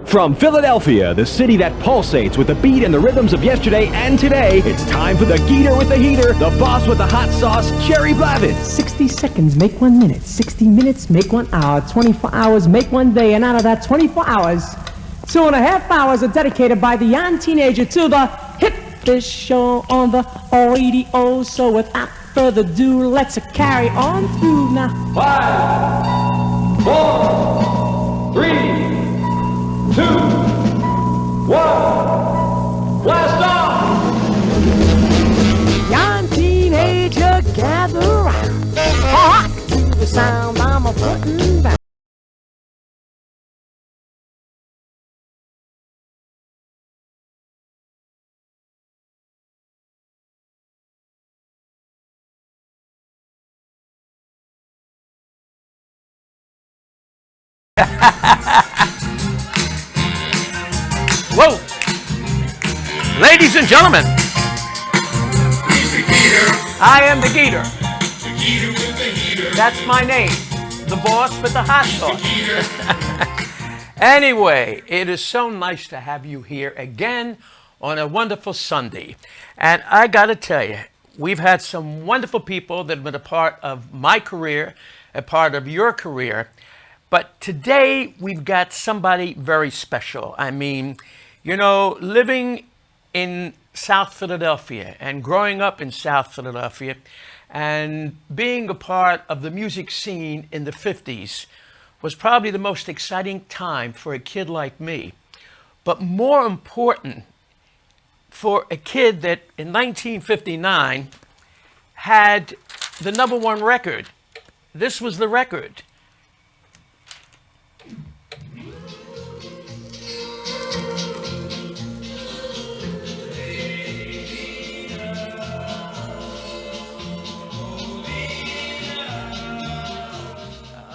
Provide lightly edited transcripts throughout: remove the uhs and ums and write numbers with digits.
From Philadelphia, the city that pulsates with the beat and the rhythms of yesterday and today, it's time for the Geator with the heater, the boss with the hot sauce, Jerry Blavin. 60 seconds make 1 minute, 60 minutes make 1 hour, 24 hours make 1 day, and out of that 24 hours, 2.5 hours are dedicated by the young teenager to the hit this show on the radio. So without further ado, let's carry on through now. 5, 4, 3, 2, 1, blast off! Young teenager, gather round. Hark to the sound I'm a putting down. Whoa! Ladies and gentlemen, I am the Geator. That's my name. The boss with the hot sauce. Anyway, it is so nice to have you here again on a wonderful Sunday. And I got to tell you, we've had some wonderful people that have been a part of my career, a part of your career. But today we've got somebody very special. I mean, you know, living in South Philadelphia and growing up in South Philadelphia and being a part of the music scene in the 50s was probably the most exciting time for a kid like me. But more important, for a kid that in 1959 had the #1 record. This was the record.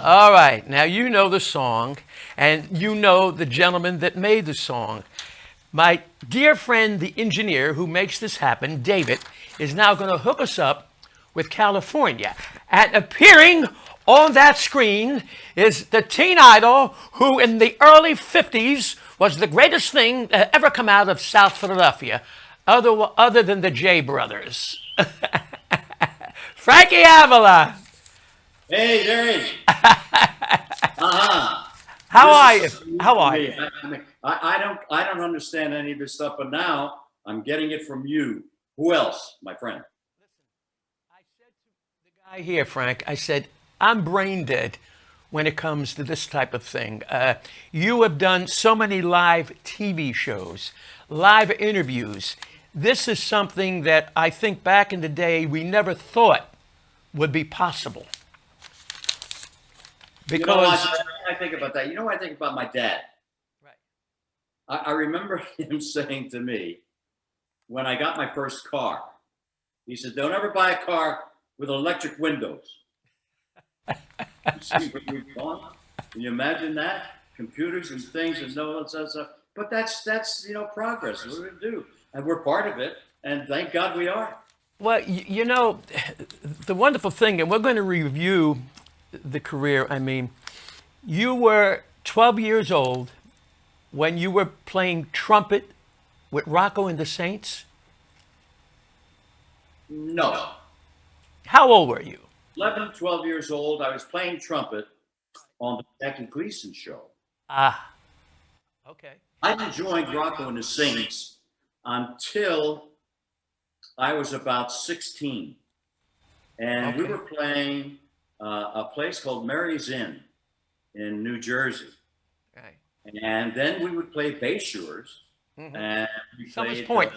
All right, now you know the song, and you know the gentleman that made the song. My dear friend, the engineer who makes this happen, David, is now going to hook us up with California. And appearing on that screen is the teen idol who in the early 50s was the greatest thing to ever come out of South Philadelphia, other than the J Brothers. Frankie Avalon. Hey, Jerry. How are you? How are you? I don't understand any of this stuff, but now I'm getting it from you. Who else, my friend? I said to the guy here, Frank, I said, I'm brain dead when it comes to this type of thing. You have done so many live TV shows, live interviews. This is something that I think back in the day we never thought would be possible. Because you know what, I think about that. You know what I think about my dad? Right. I remember him saying to me when I got my first car, he said, don't ever buy a car with electric windows. You see where we've gone? Can you imagine that? Computers and things and no one says stuff. But that's you know, progress. What we're going to do. And we're part of it. And thank God we are. Well, you know, the wonderful thing, and we're going to review the career. I mean, you were 12 years old when you were playing trumpet with Rocco and the Saints? No. How old were you? 11, 12 years old. I was playing trumpet on the Jackie Gleason show. Ah, okay. I didn't join Rocco and the Saints until I was about 16. And we were playing a place called Mary's Inn in New Jersey. Right. And then we would play Bayshores. And we Summers played Point.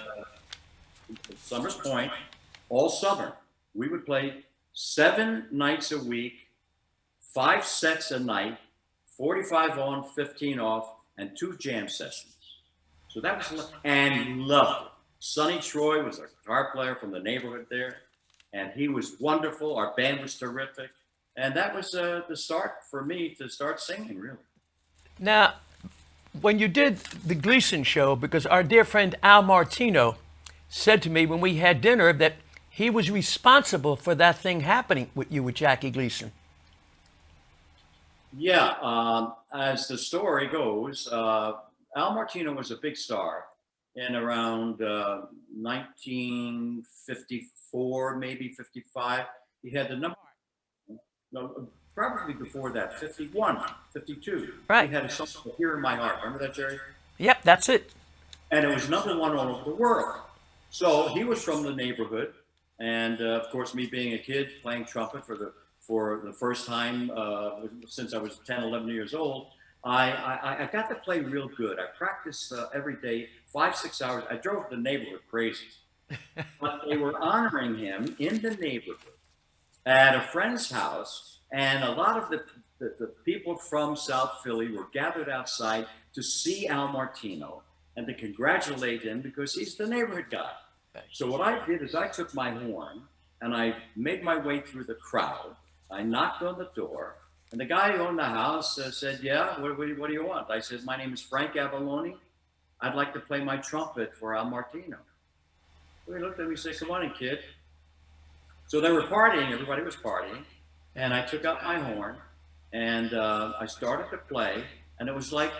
Summers Point all summer. We would play 7 nights a week, 5 sets a night, 45 on, 15 off, and 2 jam sessions. So that was, and loved it. Sonny Troy was a guitar player from the neighborhood there, and he was wonderful. Our band was terrific. And that was the start for me to start singing, really. Now, when you did the Gleason show, because our dear friend Al Martino said to me when we had dinner that he was responsible for that thing happening with you with Jackie Gleason. Yeah, as the story goes, Al Martino was a big star in around 1954, maybe 55. He had the number, no, probably before that, 51, 52. He Right. had a song called Here in My Heart. Remember that, Jerry? Yep, that's it. And it was #1 all over the world. So he was from the neighborhood, and of course, me being a kid playing trumpet for the first time since I was 10, 11 years old, I got to play real good. I practiced every day, 5, 6 hours. I drove the neighborhood crazy, but they were honoring him in the neighborhood at a friend's house, and a lot of the people from South Philly were gathered outside to see Al Martino and to congratulate him because he's the neighborhood guy. So what I did is I took my horn and I made my way through the crowd. I knocked on the door, and the guy who owned the house said, "Yeah, what do you want?" I said, "My name is Frank Avalon. I'd like to play my trumpet for Al Martino." So he looked at me and said, "Come on in, kid." So they were partying, everybody was partying, and I took out my horn and I started to play, and it was like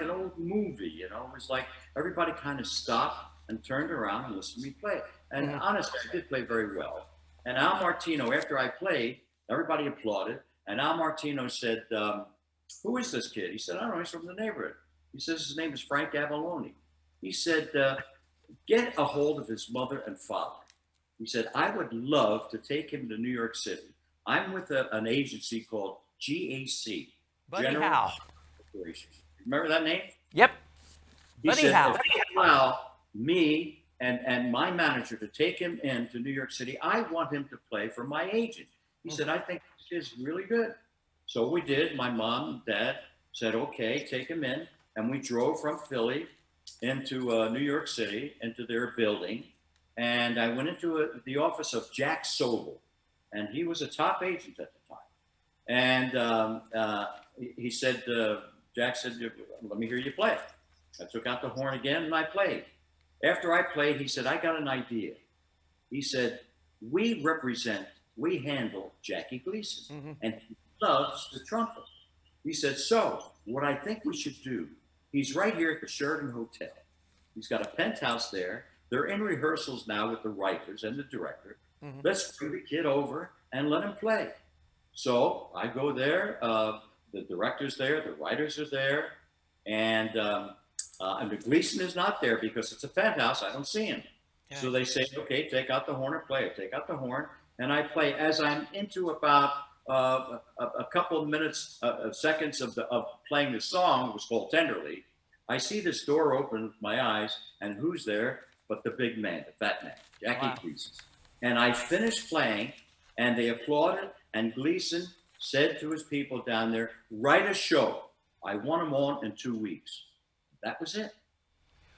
an old movie, you know. It was like everybody kind of stopped and turned around and listened to me play. And honestly, I did play very well. And Al Martino, after I played, everybody applauded, and Al Martino said, "Who is this kid?" He said, "I don't know, he's from the neighborhood." He says his name is Frank Avalon. He said, "Get a hold of his mother and father." He said, "I would love to take him to New York City. I'm with an agency called GAC, Buddy General Howe. Corporation." Remember that name? Yep. He Buddy said, Howe. "If you allow me and my manager to take him into New York City, I want him to play for my agent." He said, "I think this kid's really good." So we did. My mom and dad said, "Okay, take him in." And we drove from Philly into New York City, into their building. And I went into the office of Jack Sobel, and he was a top agent at the time. And he said, Jack said, "Let me hear you play." I took out the horn again and I played. After I played, he said, "I got an idea." He said, we handle Jackie Gleason, and he loves the trumpet. He said, "So what I think we should do, he's right here at the Sheraton Hotel. He's got a penthouse there. They're in rehearsals now with the writers and the director. Let's bring the kid over and let him play." So I go there. The director's there. The writers are there. And the Gleason is not there because it's a penthouse. I don't see him. Yeah. So they say, "Okay, take out the horn and play it." Take out the horn. And I play. As I'm into about a couple of minutes, seconds of playing the song, it was called Tenderly, I see this door open with my eyes, and who's there but the big man, the fat man, Jackie Gleason. And I finished playing, and they applauded, and Gleason said to his people down there, "Write a show. I want them on in 2 weeks." That was it.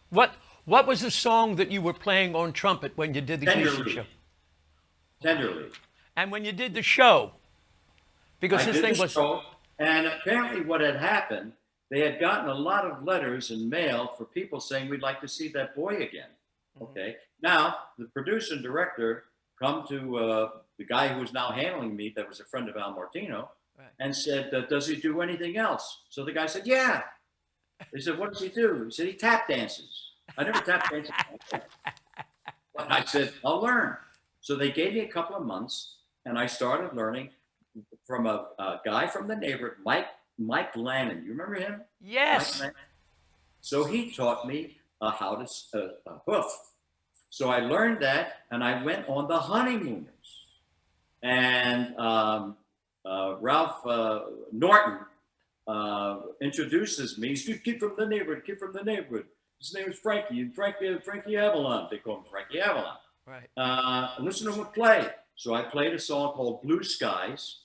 What was the song that you were playing on trumpet when you did the Gleason show? Tenderly. And when you did the show, because I this did thing the was show, and apparently what had happened, they had gotten a lot of letters and mail for people saying, "We'd like to see that boy again." Okay. Now the producer and director come to the guy who was now handling me, that was a friend of Al Martino, and said, "Does he do anything else?" So the guy said, "Yeah." They said, "What does he do?" He said, "He tap dances." I never tap danced. But I said, "I'll learn." So they gave me a couple of months, and I started learning from a guy from the neighborhood, Mike Lannon. You remember him? yes. Mike Lannon? So he taught me how to hoof. So I learned that, and I went on the Honeymooners. And Ralph Norton introduces me. He's a kid from the neighborhood. His name is Frankie Avalon. They call him Frankie Avalon. Right. Listen to him play. So I played a song called Blue Skies,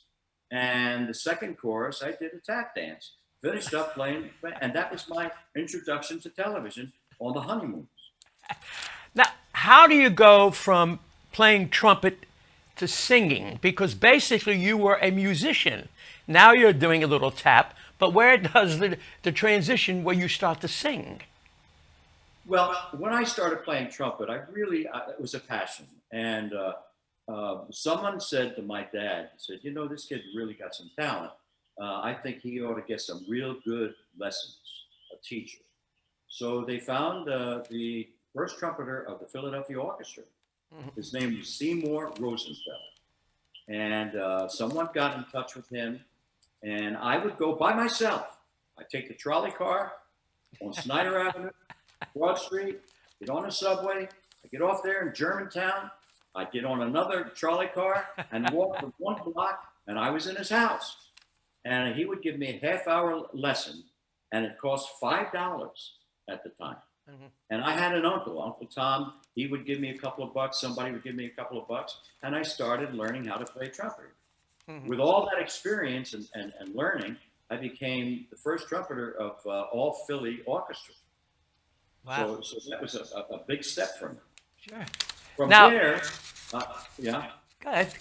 and the second chorus, I did a tap dance. Finished up playing, and that was my introduction to television on the Honeymooners. Now, how do you go from playing trumpet to singing? Because basically you were a musician. Now you're doing a little tap, but where does the transition where you start to sing? Well, when I started playing trumpet, it was a passion. And someone said to my dad, said, "You know, this kid really got some talent. I think he ought to get some real good lessons, a teacher." So they found the first trumpeter of the Philadelphia Orchestra. His name was Seymour Rosenfeld. And someone got in touch with him, and I would go by myself. I'd take the trolley car on Snyder Avenue, Broad Street, get on the subway, I'd get off there in Germantown, I'd get on another trolley car and walk for 1 block, and I was in his house. And he would give me a half-hour lesson, and it cost $5 at the time. And I had an uncle, Uncle Tom. He would give me a couple of bucks. Somebody would give me a couple of bucks. And I started learning how to play trumpet. With all that experience and learning, I became the first trumpeter of all Philly orchestra. Wow. So that was a big step for me. Sure. From Now- there, yeah. Go ahead.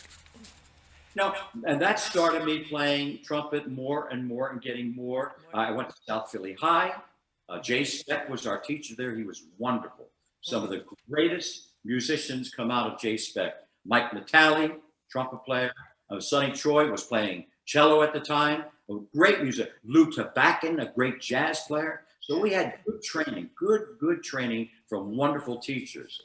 No, and that started me playing trumpet more and more and getting more. I went to South Philly High. Jay Speck was our teacher there. He was wonderful. Some of the greatest musicians come out of Jay Speck. Mike Natale, trumpet player. Sonny Troy was playing cello at the time. Great music. Lou Tabakin, a great jazz player. So we had good training, good training from wonderful teachers.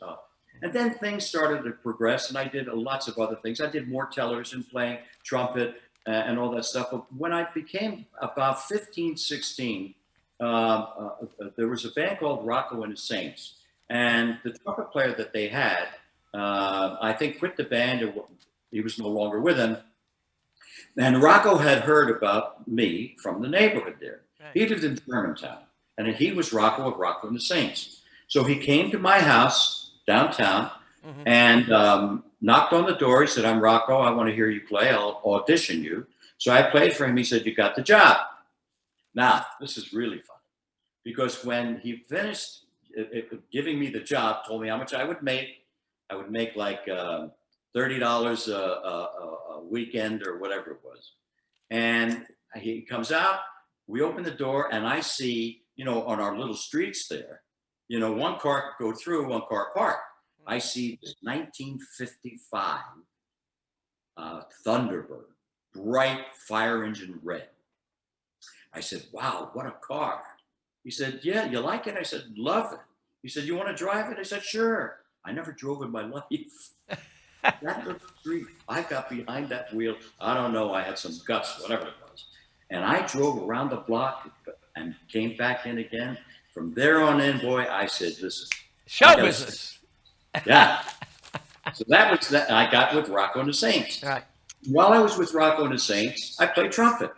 And then things started to progress, and I did lots of other things. I did more television, playing trumpet and all that stuff. But when I became about 15, 16, there was a band called Rocco and the Saints. And the trumpet player that they had, I think, quit the band, or he was no longer with them. And Rocco had heard about me from the neighborhood there. Right. He lived in Germantown, and he was Rocco of Rocco and the Saints. So he came to my house downtown and knocked on the door. He said, "I'm Rocco. I want to hear you play. I'll audition you." So I played for him. He said, "You got the job." Now, this is really funny, because when he finished giving me the job, told me how much I would make like $30 a weekend or whatever it was. And he comes out, we open the door, and I see, on our little streets there, one car could go through, one car park. I see this 1955 Thunderbird, bright fire engine red. I said, "Wow, what a car." He said, "Yeah, you like it?" I said, "Love it." He said, "You want to drive it?" I said, "Sure." I never drove in my life. That little street, I got behind that wheel. I don't know, I had some guts, whatever it was. And I drove around the block and came back in again. From there on in, boy, I said, "Listen, Show business. yeah." So that was that. I got with Rocco and the Saints. Right. While I was with Rocco and the Saints, I played trumpet.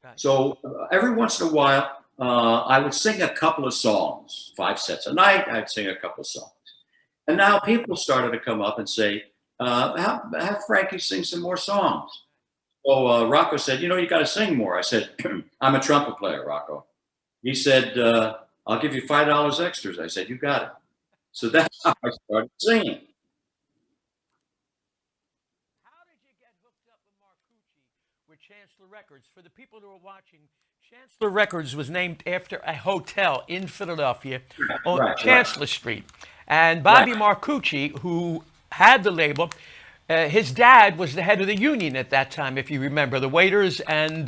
Right. So every once in a while, I would sing a couple of songs, 5 sets a night. I'd sing a couple of songs. And now people started to come up and say, have Frankie sing some more songs. So Rocco said, "You got to sing more." I said, "I'm a trumpet player, Rocco." He said, "I'll give you $5 extras." I said, "You got it." So that's how I started singing. How did you get hooked up with Marcucci with Chancellor Records? For the people who are watching, Chancellor Records was named after a hotel in Philadelphia on Right, Chancellor Street. And Bobby Marcucci, who had the label, his dad was the head of the union at that time, if you remember, the waiters and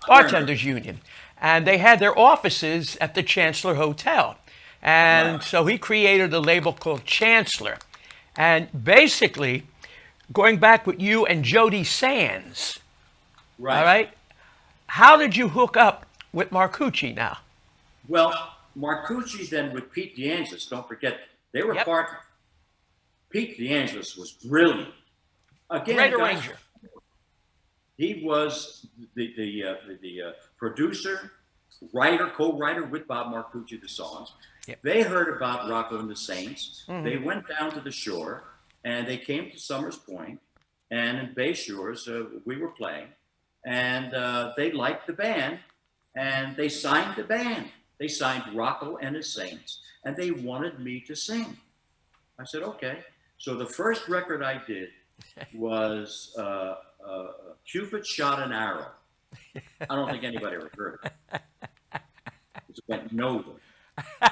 bartenders union. And they had their offices at the Chancellor Hotel. And so he created a label called Chancellor. And basically, going back with you and Jody Sands, Right. all right, how did you hook up with Marcucci now? Well, Marcucci then with Pete DeAngelis, don't forget, they were partners. Pete DeAngelis was brilliant. Again, Great guys, arranger. he was the producer, writer, co-writer with Bob Marcucci, the songs. Yep. They heard about Rocco and the Saints. They went down to the shore, and they came to Summers Point, and in Bay Shores, we were playing, and they liked the band, and they signed the band. They signed Rocco and the Saints, and they wanted me to sing. I said, "Okay." So the first record I did was Cupid Shot an Arrow. I don't think anybody ever heard of it. It went nowhere.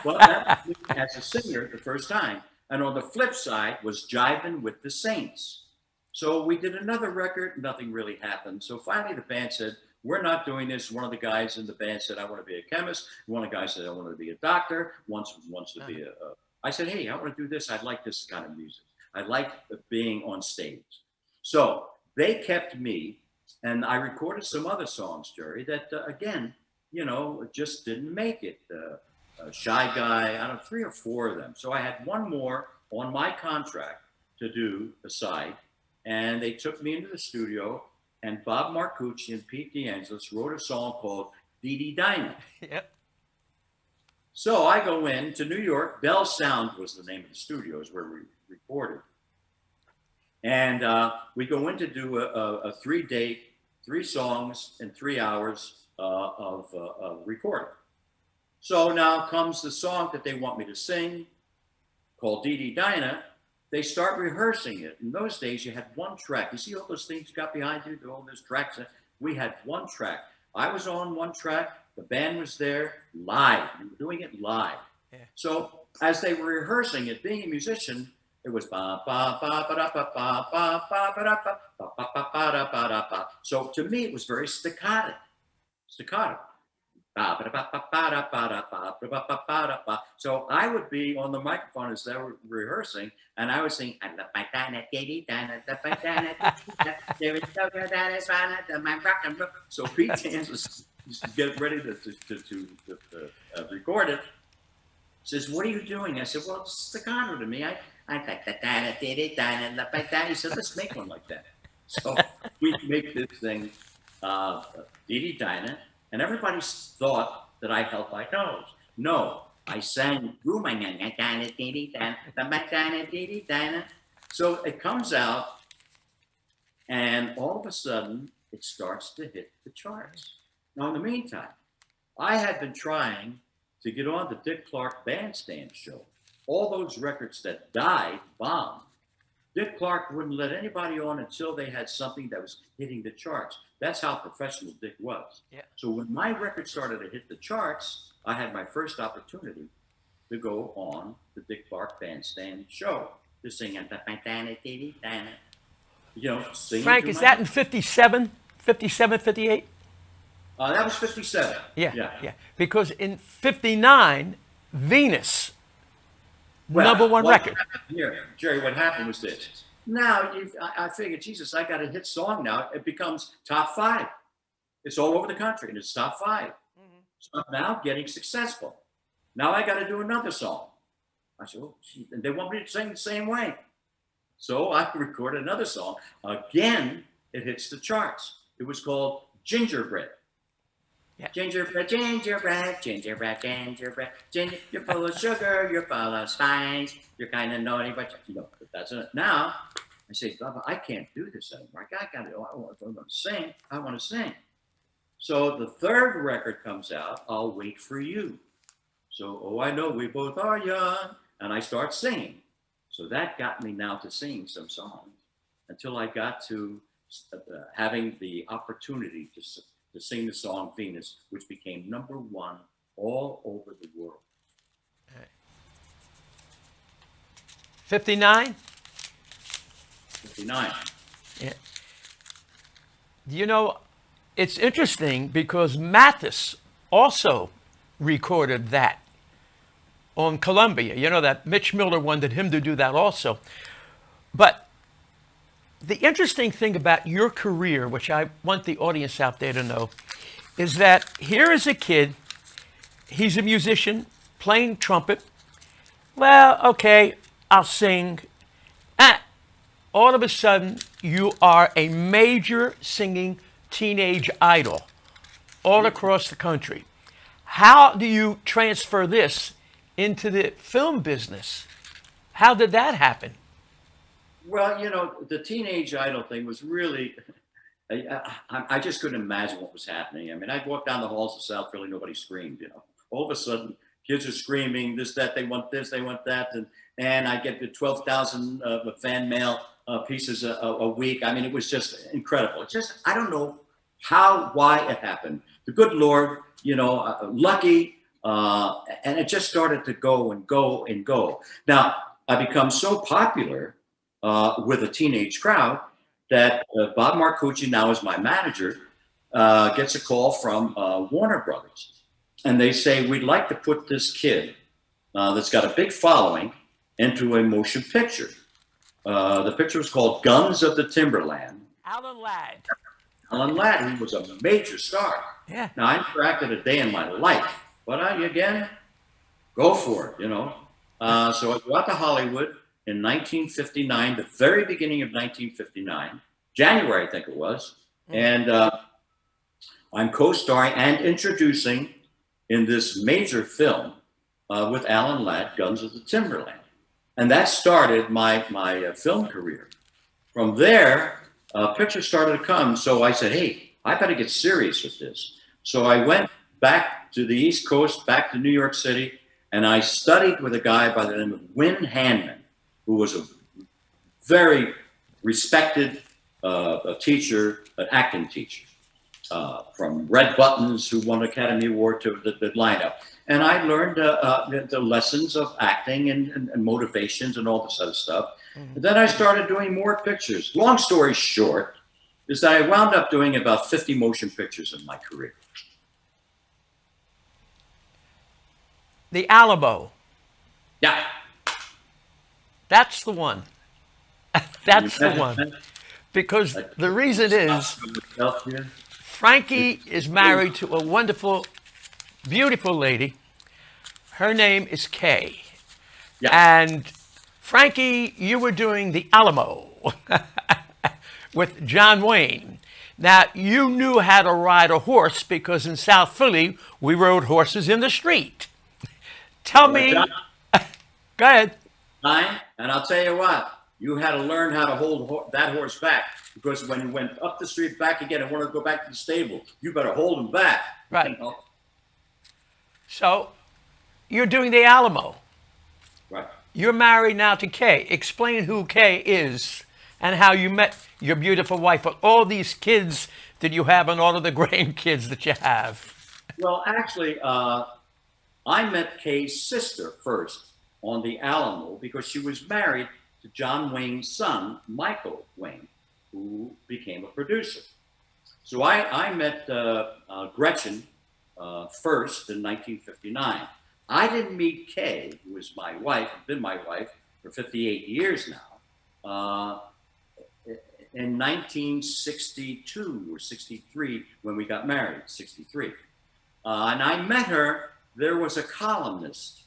Well, that was me as a singer the first time. And on the flip side was Jivin' with the Saints. So we did another record, nothing really happened. So finally the band said, we're not doing this. One of the guys in the band said, I want to be a chemist. One of the guys said, I want to be a doctor. Wants to be a I said, hey, I want to do this. I like this kind of music. I like being on stage. So they kept me, and I recorded some other songs, Jerry, that, again, just didn't make it. Shy Guy, I don't know, 3 or 4 of them. So I had one more on my contract to do aside, and they took me into the studio, and Bob Marcucci and Pete DeAngelis wrote a song called Dee Dee Dinah. Yep. So I go in to New York. Bell Sound was the name of the studios where we recorded. And we go in to do a 3-day, 3 songs in 3 hours of recording. So now comes the song that they want me to sing, called Dee Dee Dinah. They start rehearsing it. In those days, you had 1 track. You see all those things you got behind you, all those tracks? We had 1 track. I was on 1 track. The band was there live. We were doing it live. Yeah. So as they were rehearsing it, being a musician, it was ba ba ba ba da ba ba ba ba ba da ba ba ba ba ba da ba da ba. So to me, it was very staccato. So I would be on the microphone as they were rehearsing, and I would sing. So Pete Dances used to get ready to record it. Says, "What are you doing?" I said, "Well, it's staccato to me. He said, "Let's make one like that." So we make this thing, Dee Dee Dinah. And everybody thought that I held my nose. No, I sang through my So it comes out, and all of a sudden, it starts to hit the charts. Now, in the meantime, I had been trying to get on the Dick Clark Bandstand show. All those records that died, bombed. Dick Clark wouldn't let anybody on until they had something that was hitting the charts. That's how professional Dick was. Yeah. So when my record started to hit the charts, I had my first opportunity to go on the Dick Clark Bandstand show to sing sing. Frank, is that in 57, 58? That was 57. Yeah. Because in 59, Venus, Well, #1 what record. happened here, Jerry, what happened was this. Now, I figured, Jesus, I got a hit song now. It becomes top 5. It's all over the country, and it's top 5. So I'm now getting successful. Now I got to do another song. I said, oh, gee, and they want me to sing the same way. So I recorded another song. Again, it hits the charts. It was called Gingerbread. Yeah. Gingerbread, gingerbread, gingerbread, gingerbread. You're full of sugar, you're full of spice. You're kind of naughty, but that's it. Now, I say, Bubba, I can't do this anymore. I want to sing. I want to sing. So the 3rd record comes out, I'll Wait for You. So, I know we both are young. And I start singing. So that got me now to sing some songs until I got to having the opportunity to sing the song Venus, which became #1 all over the world. 59? 59. Yeah. It's interesting because Mathis also recorded that on Columbia. That Mitch Miller wanted him to do that also. But the interesting thing about your career, which I want the audience out there to know, is that here is a kid, he's a musician, playing trumpet. Well, okay, I'll sing. All of a sudden, you are a major singing teenage idol all across the country. How do you transfer this into the film business? How did that happen? Well, the teenage idol thing was really, I just couldn't imagine what was happening. I mean, I'd walk down the halls of South Philly, nobody screamed, All of a sudden, kids are screaming, this, that, they want this, they want that. And I get the 12,000 fan mail pieces a week. I mean, it was just incredible. It's just, I don't know why it happened. The good Lord, lucky, and it just started to go and go and go. Now, I become so popular with a teenage crowd that Bob Marcucci now is my manager. gets a call from Warner Brothers, and they say, we'd like to put this kid that's got a big following into a motion picture. The picture was called Guns of the Timberland. Alan Ladd. Alan Ladd, who was a major star. Yeah. Now, I never acted a day in my life, but again, go for it, So I go out to Hollywood in 1959, the very beginning of 1959, January, I think it was. And I'm co-starring and introducing in this major film with Alan Ladd, Guns of the Timberland. And that started my film career. From there, pictures started to come. So I said, hey, I better get serious with this. So I went back to the East Coast, back to New York City, and I studied with a guy by the name of Win Handman, who was a very respected teacher, an acting teacher, from Red Buttons, who won an Academy Award, to the lineup. And I learned the lessons of acting and motivations and all this other stuff. And then I started doing more pictures. Long story short is that I wound up doing about 50 motion pictures in my career. The Alamo. Yeah. That's the one. That's the one. Because the reason is Frankie is married to a wonderful, beautiful lady. Her name is Kay. Yeah. And Frankie, you were doing the Alamo with John Wayne. Now, you knew how to ride a horse because in South Philly, we rode horses in the street. Tell me. Go ahead. And I'll tell you what, you had to learn how to hold that horse back, because when you went up the street back again and wanted to go back to the stable, you better hold him back. Right. So you're doing the Alamo. Right. You're married now to Kay. Explain who Kay is and how you met your beautiful wife with all these kids that you have and all of the grandkids that you have. Well, actually, I met Kay's sister first on the Alamo because she was married to John Wayne's son, Michael Wayne, who became a producer. So I met Gretchen first in 1959. I didn't meet Kay, who is my wife, been my wife for 58 years now, in 1962 or 63 when we got married, 63. And I met her. There was a columnist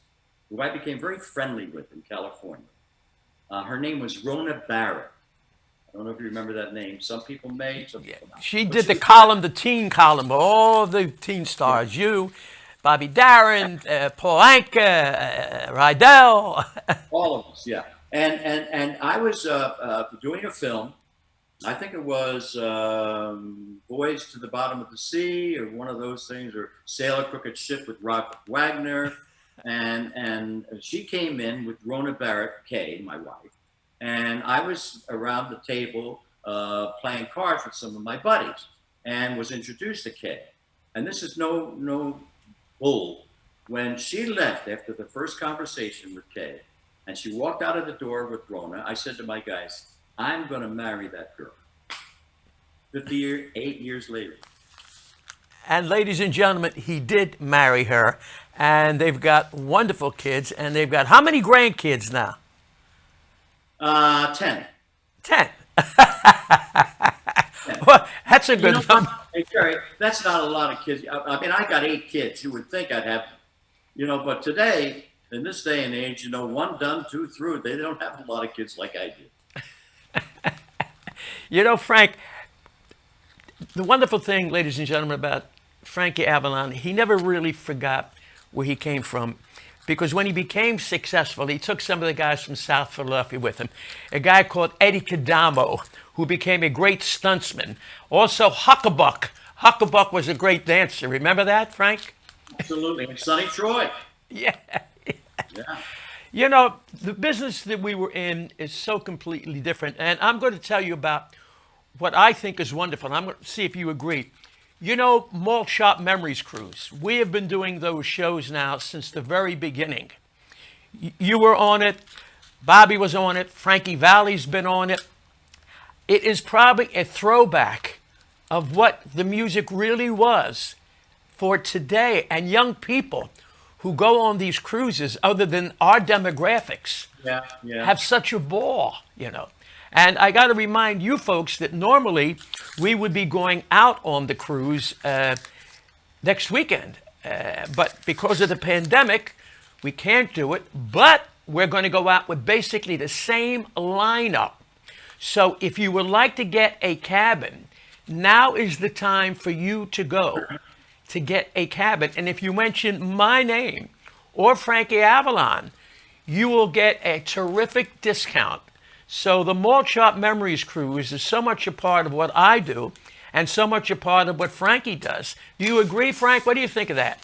who I became very friendly with in California. Her name was Rona Barrett. I don't know if you remember that name. Some people may, some people not. She did the column, the teen column, all the teen stars. Yeah. You, Bobby Darin, Paul Anka, Rydell. All of us, yeah. And I was doing a film. I think it was Voyage to the Bottom of the Sea, or one of those things, or Sail a Crooked Ship with Robert Wagner. And she came in with Rona Barrett, Kay, my wife. And I was around the table playing cards with some of my buddies and was introduced to Kay. And this is no bull. When she left after the first conversation with Kay, and she walked out of the door with Rona, I said to my guys, I'm going to marry that girl. 58 years later. And ladies and gentlemen, he did marry her, and they've got wonderful kids, and they've got how many grandkids now? 10. 10. Well, that's a good number. Hey, Jerry, that's not a lot of kids. I mean, I got 8 kids. You would think I'd have, but today, in this day and age, 1 done, 2 through. They don't have a lot of kids like I do. Frank, the wonderful thing, ladies and gentlemen, about Frankie Avalon, he never really forgot where he came from, because when he became successful, he took some of the guys from South Philadelphia with him. A guy called Eddie Cadamo, who became a great stuntsman. Also, Huckabuck. Huckabuck was a great dancer. Remember that, Frank? Absolutely. And Sonny Troy. Yeah. Yeah. The business that we were in is so completely different. And I'm going to tell you about what I think is wonderful. And I'm going to see if you agree. Malt Shop Memories Cruise. We have been doing those shows now since the very beginning. You were on it. Bobby was on it. Frankie Valli's been on it. It is probably a throwback of what the music really was for today and young people who go on these cruises, other than our demographics, Yeah, yeah. have such a ball, you know. And I got to remind you folks that normally we would be going out on the cruise next weekend. But because of the pandemic, we can't do it. But we're going to go out with basically the same lineup. So if you would like to get a cabin, now is the time for you to go to get a cabin. And if you mention my name or Frankie Avalon, you will get a terrific discount. So the Malt Shop Memories Cruise is so much a part of what I do and so much a part of what Frankie does. Do you agree, Frank? What do you think of that?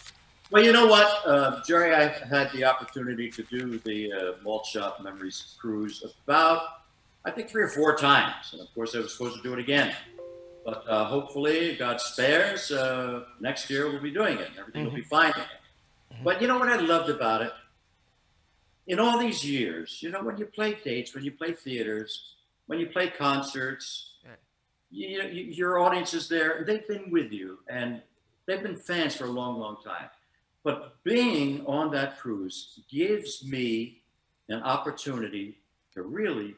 Well, you know what, Jerry, I had the opportunity to do the Malt Shop Memories Cruise about, I think, 3 or 4 times. And of course, I was supposed to do it again. But hopefully, God spares, next year we'll be doing it. Everything will be fine again. But you know what I loved about it? In all these years, you know, when you play dates, when you play theaters, when you play concerts, your audience is there, and they've been with you, and they've been fans for a long, long time. But being on that cruise gives me an opportunity to really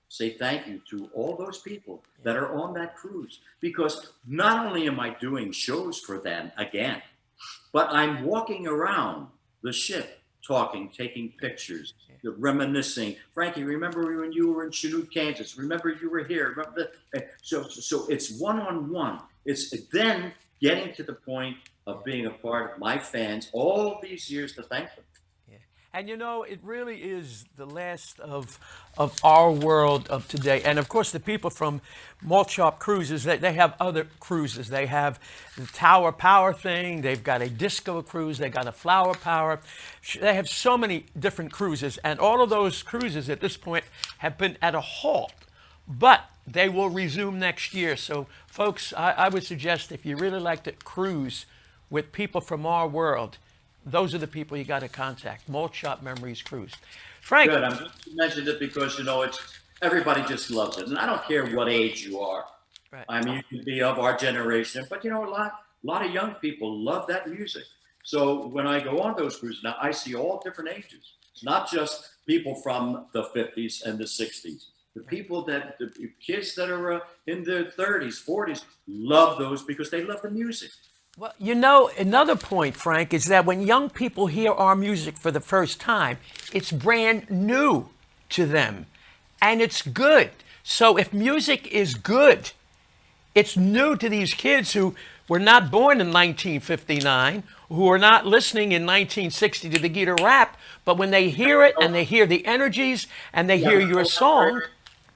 say thank you to all those people that are on that cruise, because not only am I doing shows for them again, but I'm walking around the ship talking, taking pictures, reminiscing. Frankie, remember when you were in Chanute, Kansas? Remember you were here? Remember so it's one-on-one. It's then getting to the point of being a part of my fans all these years to thank them. And you know, it really is the last of our world of today. And of course, the people from Malt Shop Cruises, they have other cruises. They have the Tower Power thing. They've got a disco cruise. They got a flower power. They have so many different cruises. And all of those cruises at this point have been at a halt. But they will resume next year. So folks, I would suggest if you really like to cruise with people from our world, those are the people you got to contact. Malt Shop Memories Cruise. Frank. Good. I'm just mentioned it because, you know, it's everybody just loves it. And I don't care what age you are. Right. I mean, you can be of our generation, but you know, a lot of young people love that music. So when I go on those cruises now, I see all different ages. It's not just people from the 50s and the 60s. The people the kids that are in their 30s, 40s love those because they love the music. Well, you know, another point, Frank, is that when young people hear our music for the first time, it's brand new to them, and it's good. So if music is good, it's new to these kids who were not born in 1959, who are not listening in 1960 to the Geator rap, but when they hear it and they hear the energies and they hear your song,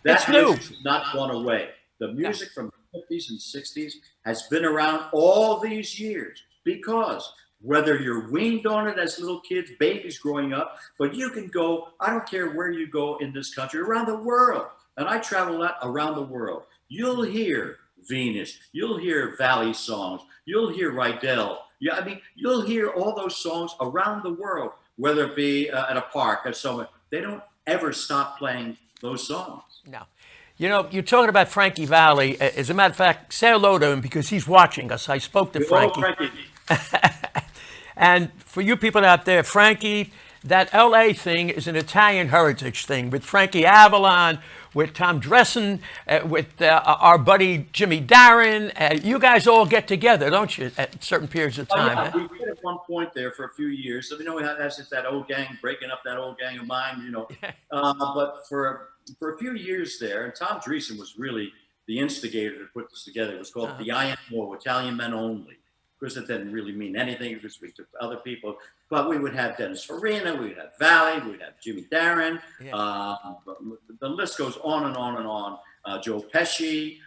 it's new. That music's not gone away. The music from the 50s and 60s has been around all these years, because whether you're weaned on it as little kids, babies growing up, but you can go, I don't care where you go in this country, around the world. And I travel around the world. You'll hear Venus, you'll hear Valley songs, you'll hear Rydell. Yeah, I mean, you'll hear all those songs around the world, whether it be at a park or somewhere. They don't ever stop playing those songs. No. You know, you're talking about Frankie Valli. As a matter of fact, say hello to him because he's watching us. I spoke to Frankie. And for you people out there, Frankie, that LA thing is an Italian heritage thing with Frankie Avalon, with Tom Dressen, with our buddy Jimmy Darren. You guys all get together, don't you, at certain periods of time? Yeah, we did at one point there for a few years. So, you know, that's just that old gang, breaking up that old gang of mine, you know. But for a few years there, and Tom Dreesen was really the instigator to put this together. It was called the IMO, Italian Men Only. Of course, it didn't really mean anything because we took other people. But we would have Dennis Farina, we'd have Valli, we'd have Jimmy Darren. Yeah. The list goes on and on and on. Joe Pesci,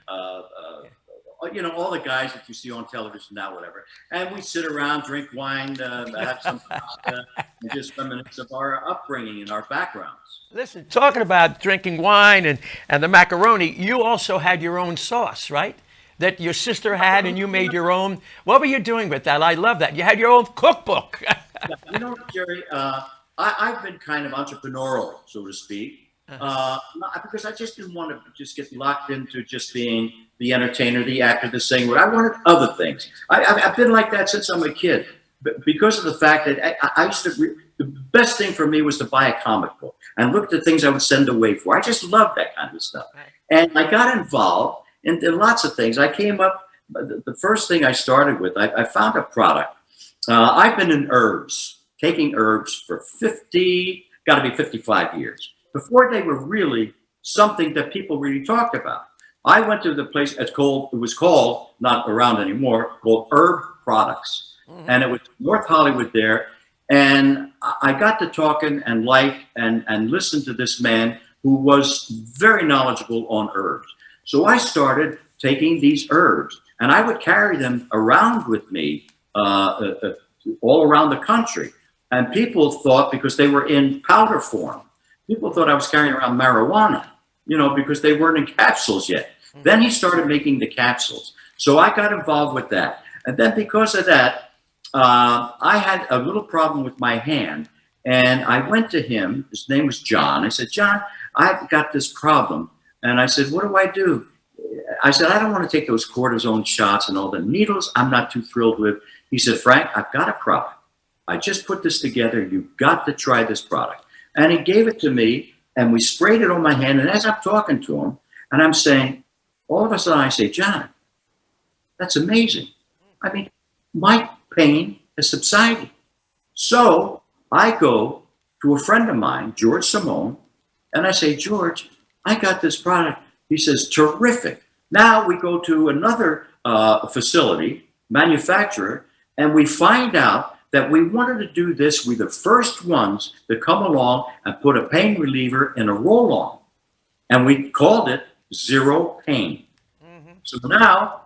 you know, all the guys that you see on television now, whatever. And we sit around, drink wine, have some pasta, and just reminisce of our upbringing and our backgrounds. Listen, talking about drinking wine and the macaroni, you also had your own sauce, right? That your sister had and you made your own. What were you doing with that? I love that. You had your own cookbook. You know, Jerry, I've been kind of entrepreneurial, so to speak. Because I just didn't want to just get locked into just being the entertainer, the actor, the singer. I wanted other things. I've been like that since I'm a kid, but because of the fact that I used to. The best thing for me was to buy a comic book and look at the things I would send away for. I just loved that kind of stuff, and I got involved in lots of things. I came up. The first thing I started with, I found a product. I've been in herbs, taking herbs for 55 years. Before they were really something that people really talked about. I went to the place, it was called, not around anymore, called Herb Products. And it was North Hollywood there. And I got to talking and listen to this man who was very knowledgeable on herbs. So I started taking these herbs and I would carry them around with me all around the country. And people thought, because they were in powder form, people thought I was carrying around marijuana, because they weren't in capsules yet. Then he started making the capsules. So I got involved with that. And then because of that, I had a little problem with my hand. And I went to him. His name was John. I said, John, I've got this problem. And I said, what do I do? I said, I don't want to take those cortisone shots and all the needles. I'm not too thrilled with. He said, Frank, I've got a product. I just put this together. You've got to try this product. And he gave it to me, and we sprayed it on my hand. And as I'm talking to him, and I'm saying, all of a sudden I say, John, that's amazing. I mean, my pain has subsided. So I go to a friend of mine, George Simone, and I say, George, I got this product. He says, terrific. Now we go to another facility, manufacturer, and we find out that we wanted to do this. We're the first ones to come along and put a pain reliever in a roll-on. And we called it Zero Pain. So now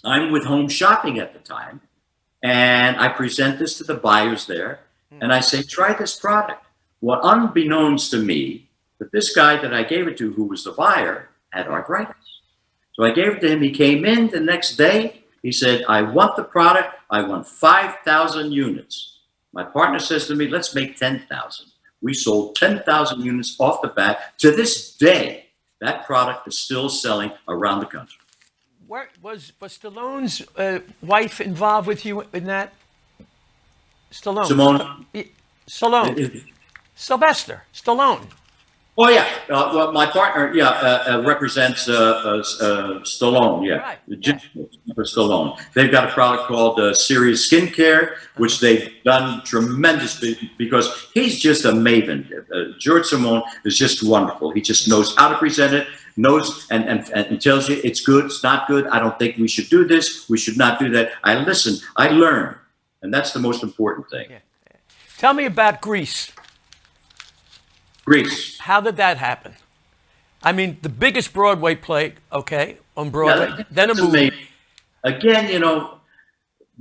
I'm with Home Shopping at the time, and I present this to the buyers there, and I say, try this product. Well, unbeknownst to me, that this guy that I gave it to, who was the buyer, had arthritis. So I gave it to him. He came in the next day. He said, I want the product. I want 5,000 units. My partner says to me, let's make 10,000. We sold 10,000 units off the bat. To this day, that product is still selling around the country. Where was Stallone's wife involved with you in that? Stallone. Simone. Stallone. Sylvester Stallone. Oh, yeah. Well, my partner, represents Stallone, yeah. Right, For Stallone. They've got a product called Serious Skincare, which they've done tremendously because he's just a maven. George Simone is just wonderful. He just knows how to present it, knows and tells you it's good, it's not good. I don't think we should do this. We should not do that. I listen. I learn. And that's the most important thing. Yeah. Tell me about Grease. Grease. How did that happen? I mean, the biggest Broadway play, okay, on Broadway, then a movie. Again,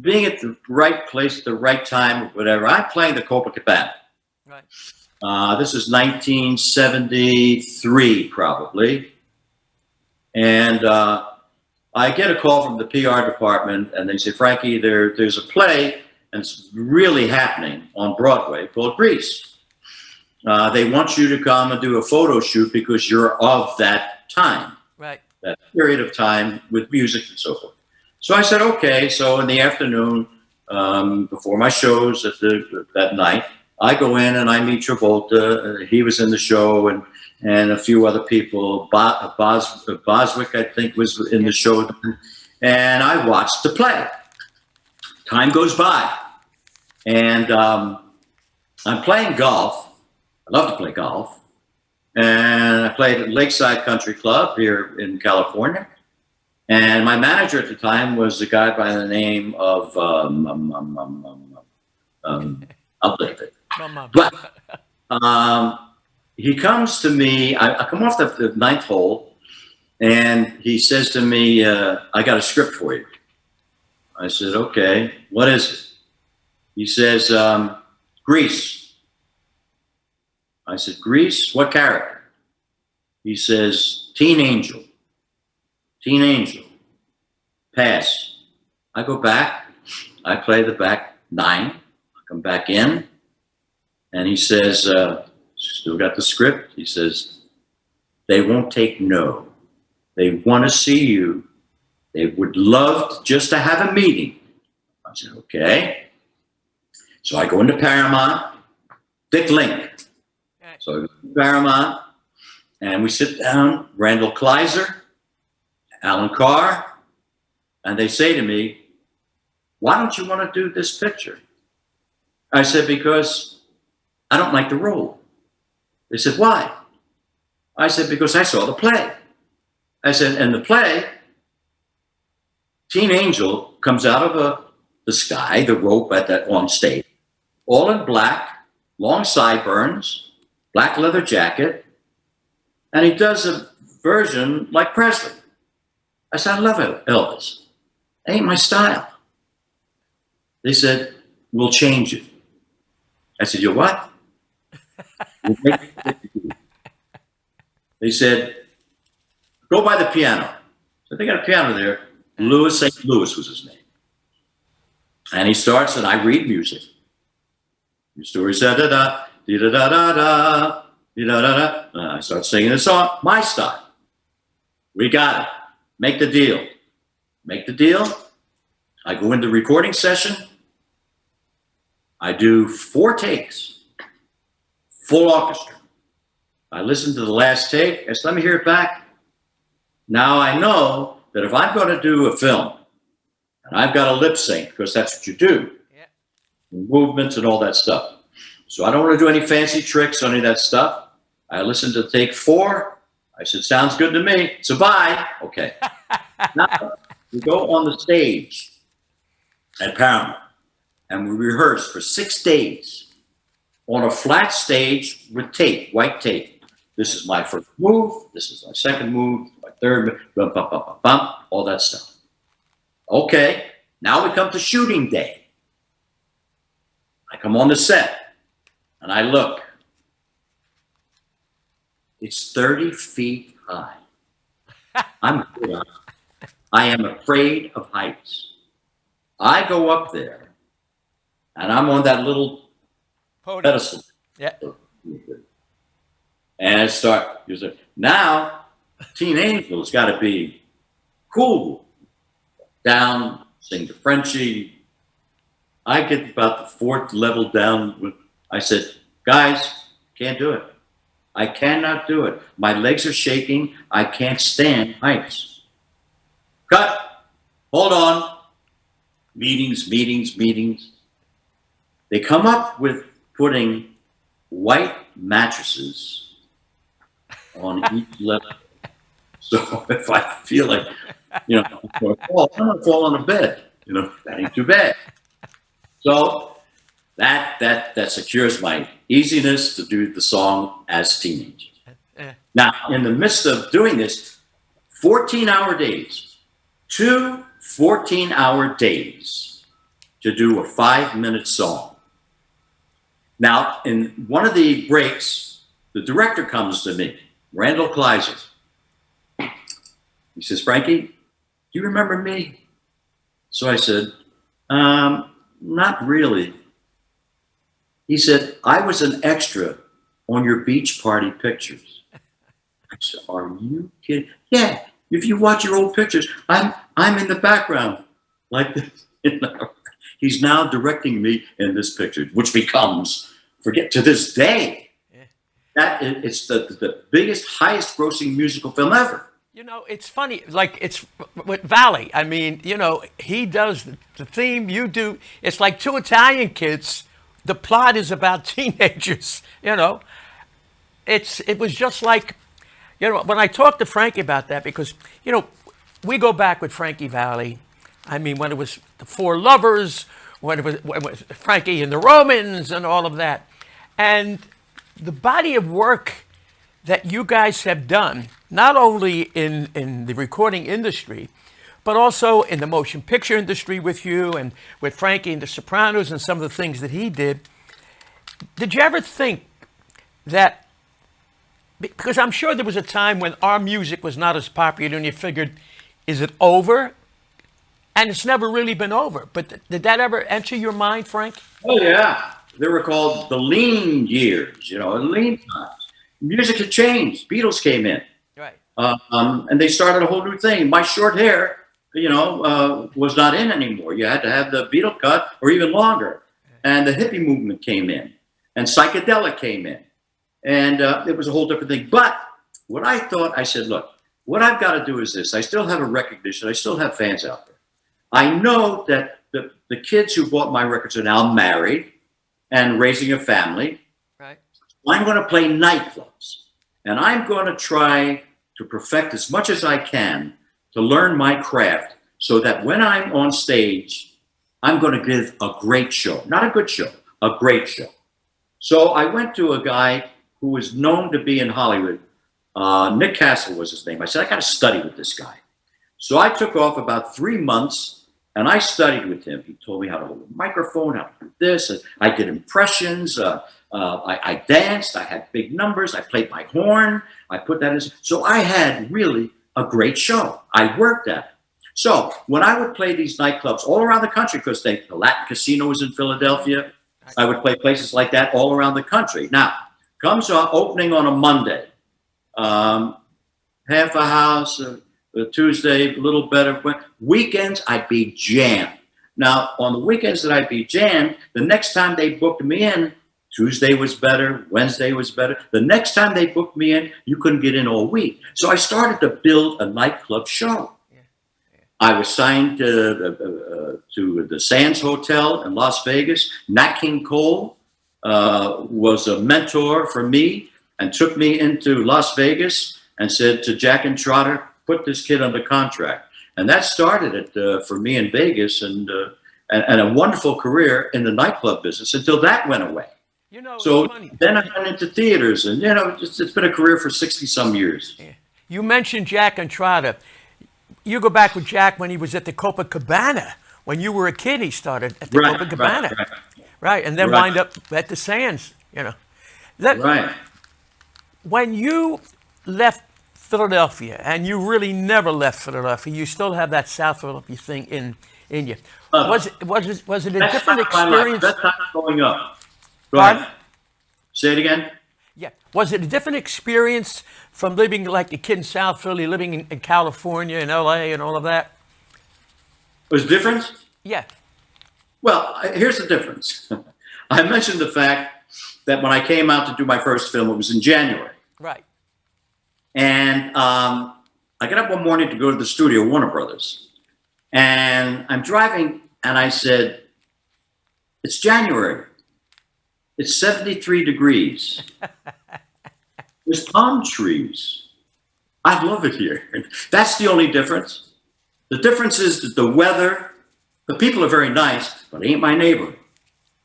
being at the right place at the right time, or whatever. I'm playing the Copacabana. Right. This is 1973, probably. And I get a call from the PR department, and they say, Frankie, there's a play, and it's really happening on Broadway called Grease. They want you to come and do a photo shoot because you're of that time, right? That period of time with music and so forth. So I said, okay. So in the afternoon, before my shows that night, I go in and I meet Travolta. He was in the show, and a few other people. Boswick, I think, was in the show, and I watched the play. Time goes by, and I'm playing golf. I love to play golf. And I played at Lakeside Country Club here in California. And my manager at the time was a guy by the name of, I'll leave it. But he comes to me, I come off the ninth hole, and he says to me, I got a script for you. I said, okay, what is it? He says, Grease. I said, Grease, what character? He says, Teen Angel. Teen Angel. Pass. I go back. I play the back nine. I come back in. And he says, still got the script. He says, They won't take no. They want to see you. They would love just to have a meeting. I said, okay. So I go into Paramount, Dick Link. So I go to Paramount, and we sit down, Randall Kleiser, Alan Carr, and they say to me, why don't you want to do this picture? I said, because I don't like the role. They said, why? I said, because I saw the play. I said, and the play, Teen Angel comes out of the sky, the rope at that on stage, all in black, long sideburns, black leather jacket, and he does a version like Presley. I said, I love Elvis. Ain't my style. They said, we'll change it. I said, you what? We'll make it. They said, go by the piano. So they got a piano there. Louis St. Louis was his name. And he starts, and I read music. The story said, da da da da da da da da da. I start singing the song, my style. We got it. Make the deal. Make the deal. I go into the recording session. I do 4 takes, full orchestra. I listen to the last take. I said, let me hear it back. Now I know that if I'm going to do a film, and I've got to lip sync, because that's what you do, movements and all that stuff. So I don't want to do any fancy tricks or any of that stuff. I listened to take 4. I said, sounds good to me. So bye. Okay. Now we go on the stage at Paramount, and we rehearse for 6 days on a flat stage with tape, white tape. This is my first move. This is my second move, my third move, bum, bum, bum, bum, bum, all that stuff. Okay, now we come to shooting day. I come on the set, and I look. It's 30 feet high. I am afraid of heights. I go up there, and I'm on that little pedestal. Yeah. And I start using. Now, Teen Angel's got to be cool. Down, sing to Frenchie. I get about the 4th level down. I said, guys, can't do it. I cannot do it. My legs are shaking. I can't stand heights. Cut. Hold on. Meetings, meetings, meetings. They come up with putting white mattresses on each level. So if I feel like, I'm going to fall on a bed. That ain't too bad. So that secures my easiness to do the song as teenagers. Now, in the midst of doing this, 14-hour days, 2 14-hour days to do a 5-minute song. Now, in one of the breaks, the director comes to me, Randall Kleiser. He says, Frankie, do you remember me? So I said, not really. He said, I was an extra on your beach party pictures. I said, are you kidding? Yeah, if you watch your old pictures, I'm in the background like this. He's now directing me in this picture, which becomes, forget to this day, it's the biggest, highest grossing musical film ever. It's funny, like it's with Valley. I mean, he does the theme, you do. It's like 2 Italian kids. The plot is about teenagers, It was just like, when I talked to Frankie about that, because, we go back with Frankie Valli. I mean, when it was the 4 Lovers, when it was Frankie and the Romans and all of that. And the body of work that you guys have done, not only in the recording industry, but also in the motion picture industry with you and with Frankie and The Sopranos and some of the things that he did. Did you ever think that, because I'm sure there was a time when our music was not as popular and you figured, is it over? And it's never really been over. But did that ever enter your mind, Frank? Oh, yeah. They were called the lean years, lean times. Music had changed. Beatles came in. And they started a whole new thing. My short hair, was not in anymore. You had to have the Beatle cut or even longer. And the hippie movement came in, and psychedelic came in, and it was a whole different thing. But what I thought, I said, look, what I've got to do is this. I still have a recognition. I still have fans out there. I know that the kids who bought my records are now married and raising a family. Right. I'm going to play nightclubs, and I'm going to try to perfect as much as I can to learn my craft so that when I'm on stage, I'm going to give a great show. Not a good show, a great show. So I went to a guy who was known to be in Hollywood. Nick Castle was his name. I said, I got to study with this guy. So I took off about 3 months and I studied with him. He told me how to hold a microphone, how to do this. I did impressions. I danced. I had big numbers. I played my horn. I put that in. So I had really a great show. I worked at it. So when I would play these nightclubs all around the country, because the Latin Casino was in Philadelphia, I would play places like that all around the country. Now, comes opening on a Monday, half a house, a Tuesday, a little better. Weekends, I'd be jammed. Now, on the weekends that I'd be jammed, the next time they booked me in, Tuesday was better, Wednesday was better. The next time they booked me in, you couldn't get in all week. So I started to build a nightclub show. I was signed to the Sands Hotel in Las Vegas. Nat King Cole was a mentor for me and took me into Las Vegas and said to Jack and Trotter, put this kid under contract. And that started it for me in Vegas and a wonderful career in the nightclub business until that went away. So then I went into theaters and, it's been a career for 60 some years. Yeah. You mentioned Jack and Trotter. You go back with Jack when he was at the Copacabana. When you were a kid, he started at the Copacabana. Right. And then wind up at the Sands, When you left Philadelphia, and you really never left Philadelphia, you still have that South Philadelphia thing in you. Was it a different experience? Best time growing up. Go Pardon? ahead. Say it again. Yeah. Was it a different experience from living like a kid in South Philly, living in California and LA and all of that? Was different? Yeah. Well, here's the difference. I mentioned the fact that when I came out to do my first film, it was in January. Right. And I got up one morning to go to the studio, Warner Brothers. And I'm driving and I said, it's January. It's 73 degrees. There's palm trees. I love it here. That's the only difference. The difference is that the weather, the people are very nice, but it ain't my neighborhood.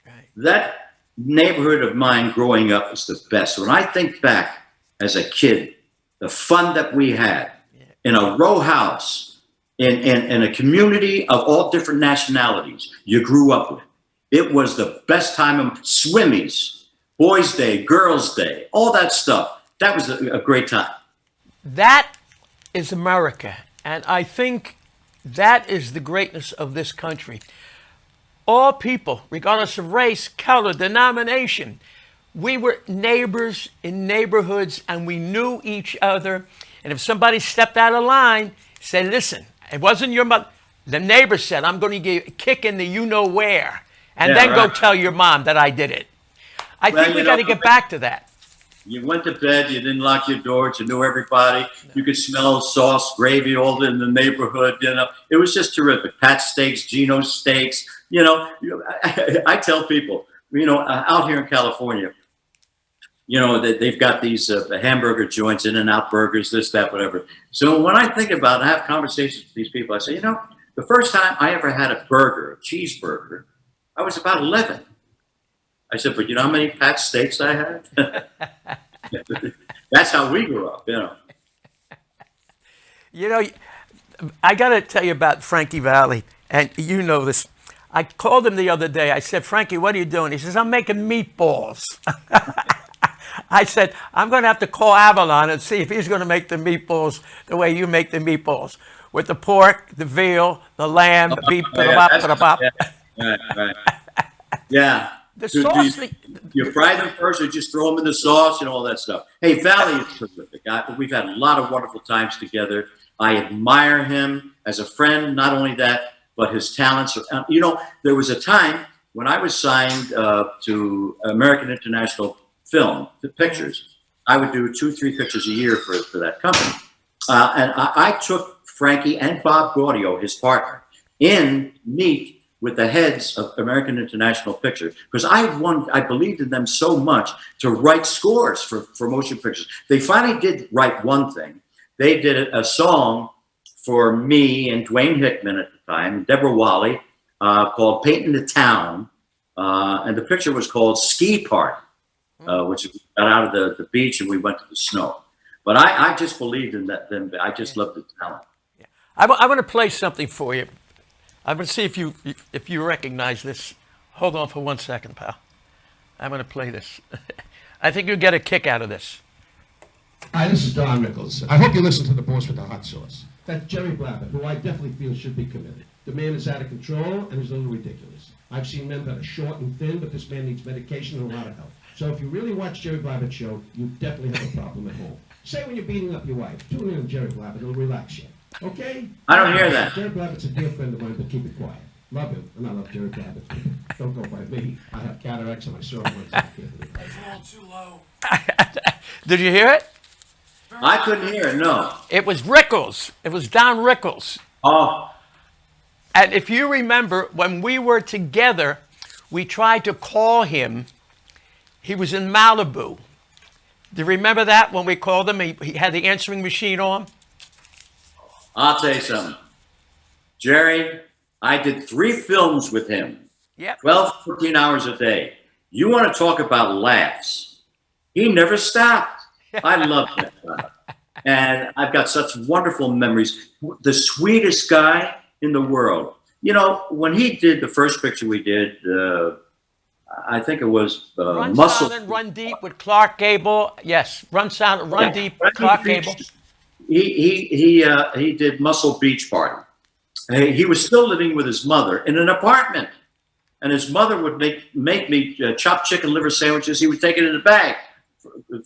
Right. That neighborhood of mine growing up is the best. When I think back as a kid, the fun that we had in a row house, in a community of all different nationalities you grew up with. It was the best time of swimmies, boys' day, girls' day, all that stuff. That was a great time. That is America. And I think that is the greatness of this country. All people, regardless of race, color, denomination, we were neighbors in neighborhoods and we knew each other. And if somebody stepped out of line, say, listen, it wasn't your mother. The neighbor said, I'm going to give you a kick in the you-know-where. And then go tell your mom that I did it. I think we got to get back to that. You went to bed, you didn't lock your doors, you knew everybody. You could smell sauce, gravy, all in the neighborhood, It was just terrific. Pat Steaks, Gino's Steaks, I tell people, out here in California, they've got these hamburger joints, In-N-Out burgers, this, that, whatever. So when I think about it, I have conversations with these people, I say, the first time I ever had a burger, a cheeseburger, I was about 11. I said, but you know how many Pat Steaks I had? That's how we grew up, I got to tell you about Frankie Valli, and you know this. I called him the other day. I said, Frankie, what are you doing? He says, I'm making meatballs. I said, I'm going to have to call Avalon and see if he's going to make the meatballs the way you make the meatballs, with the pork, the veal, the lamb, the beef, right. Yeah. The Do sauce. you fry them first, or just throw them in the sauce and all that stuff? Hey, Valley is terrific. We've had a lot of wonderful times together. I admire him as a friend. Not only that, but his talents. You know, there was a time when I was signed to American International Film Pictures. I would do 2-3 pictures a year for that company, and I took Frankie and Bob Gaudio, his partner, in meet with the heads of American International Pictures, because I believed in them so much to write scores for motion pictures. They finally did write one thing. They did a song for me and Dwayne Hickman at the time, Deborah Wally, called Painting the Town. And the picture was called Ski Party, which we got out of the beach and we went to the snow. But I just believed in them. I just loved the talent. Yeah. I want to play something for you. I'm going to see if you recognize this. Hold on for 1 second, pal. I'm going to play this. I think you'll get a kick out of this. Hi, this is Don Rickles. I hope you listen to the boss with the hot sauce. That's Jerry Blabbett, who I definitely feel should be committed. The man is out of control and is a little ridiculous. I've seen men that are short and thin, but this man needs medication and a lot of help. So if you really watch Jerry Blabbett's show, you definitely have a problem at home. Say when you're beating up your wife, tune in on Jerry Blabbett, it'll relax you. Okay? I don't hear that. Jerry Blabbett's a dear friend of mine, but keep it quiet. Love him, and I love Jerry Blabbett. Don't go by me. I have cataracts and I saw him once. It's a little too low. Did you hear it? I couldn't hear it, no. It was Rickles. It was Don Rickles. Oh, And if you remember, when we were together, we tried to call him. He was in Malibu. Do you remember that when we called him? He had the answering machine on. I'll tell you something. Jerry, I did 3 films with him. Yep. 12, 14 hours a day. You want to talk about laughs? He never stopped. I love that guy. And I've got such wonderful memories. The sweetest guy in the world. You know, when he did the first picture we did, I think it was Run Muscle. Silent, Run Deep with Clark Gable. Yes, Run Silent, Run Deep with Clark Gable. He did Muscle Beach Party. He was still living with his mother in an apartment, and his mother would make me chopped chicken liver sandwiches. He would take it in a bag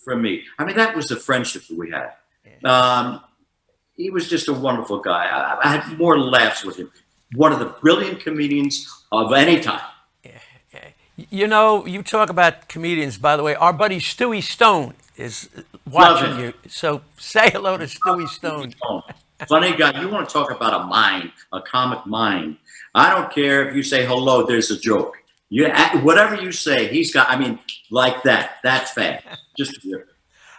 from me. I mean, that was the friendship that we had. He was just a wonderful guy. I had more laughs with him. One of the brilliant comedians of any time. You know, you talk about comedians, by the way. Our buddy Stewie Stone is watching you. So say hello to Stewie Stone. Funny guy. You want to talk about a mind, a comic mind. I don't care if you say hello, there's a joke. Whatever you say, he's got, I mean, like that. That's fast. Just